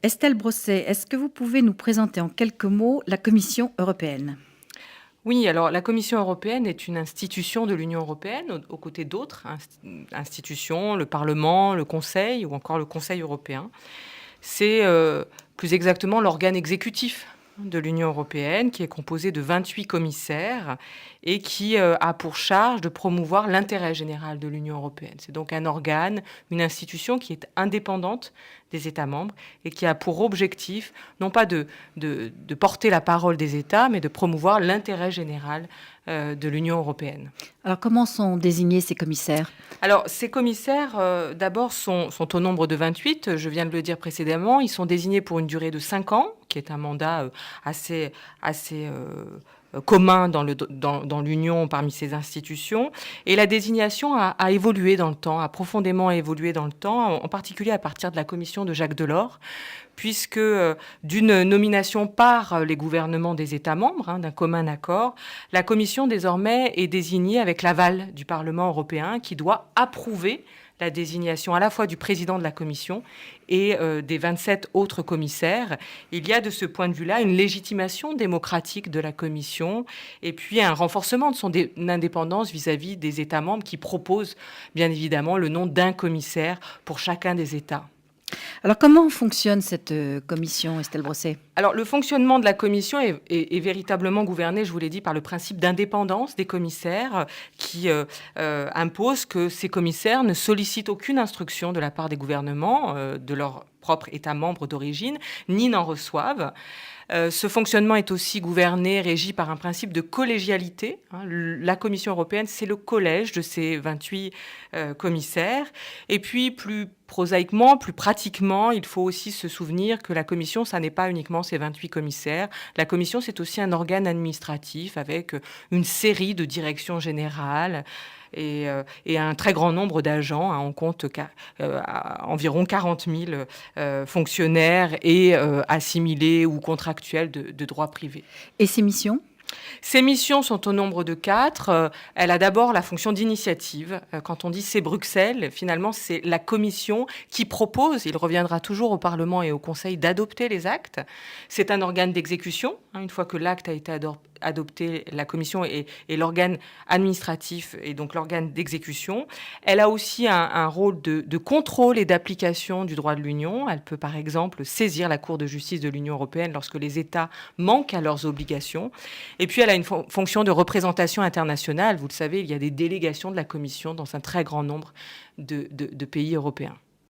Estelle Brosset, est-ce que vous pouvez nous présenter en quelques mots la Commission européenne? Oui, alors la Commission européenne est une institution de l'Union européenne, aux côtés d'autres institutions, le Parlement, le Conseil ou encore le Conseil européen. C'est plus exactement l'organe exécutif de l'Union européenne, qui est composé de 28 commissaires et qui a pour charge de promouvoir l'intérêt général de l'Union européenne. C'est donc un organe, une institution qui est indépendante des États membres et qui a pour objectif non pas de porter la parole des États, mais de promouvoir l'intérêt général de l'Union européenne. Alors, comment sont désignés ces commissaires? Alors, ces commissaires, d'abord, sont au nombre de 28. Je viens de le dire précédemment. Ils sont désignés pour une durée de 5 ans, qui est un mandat assez commun dans l'Union parmi ces institutions. Et la désignation a évolué dans le temps, a profondément évolué dans le temps, en particulier à partir de la commission de Jacques Delors, puisque d'une nomination par les gouvernements des États membres, d'un commun accord, la Commission désormais est désignée avec l'aval du Parlement européen qui doit approuver la désignation à la fois du président de la Commission et des 27 autres commissaires. Il y a de ce point de vue-là une légitimation démocratique de la Commission et puis un renforcement de son indépendance vis-à-vis des États membres qui proposent bien évidemment le nom d'un commissaire pour chacun des États. Alors, comment fonctionne cette commission, Estelle Brosset? Alors, le fonctionnement de la commission est véritablement gouverné, je vous l'ai dit, par le principe d'indépendance des commissaires qui impose que ces commissaires ne sollicitent aucune instruction de la part des gouvernements de leur propre État membre d'origine, ni n'en reçoivent. Ce fonctionnement est aussi gouverné, régi par un principe de collégialité. La Commission européenne, c'est le collège de ces 28 commissaires. Et puis, plus prosaïquement, plus pratiquement, il faut aussi se souvenir que la Commission, ça n'est pas uniquement ces 28 commissaires. La Commission, c'est aussi un organe administratif avec une série de directions générales et un très grand nombre d'agents. On compte environ 40 000 fonctionnaires et assimilés ou contractuels de droit privé. Et ces missions? Ces missions sont au nombre de 4. Elle a d'abord la fonction d'initiative. Quand on dit c'est Bruxelles, finalement, c'est la Commission qui propose, il reviendra toujours au Parlement et au Conseil d'adopter les actes. C'est un organe d'exécution. Une fois que l'acte a été adopté, la Commission est l'organe administratif et donc l'organe d'exécution. Elle a aussi un rôle de contrôle et d'application du droit de l'Union. Elle peut par exemple saisir la Cour de justice de l'Union européenne lorsque les États manquent à leurs obligations. Et puis elle a une fonction de représentation internationale. Vous le savez, il y a des délégations de la Commission dans un très grand nombre de pays européens.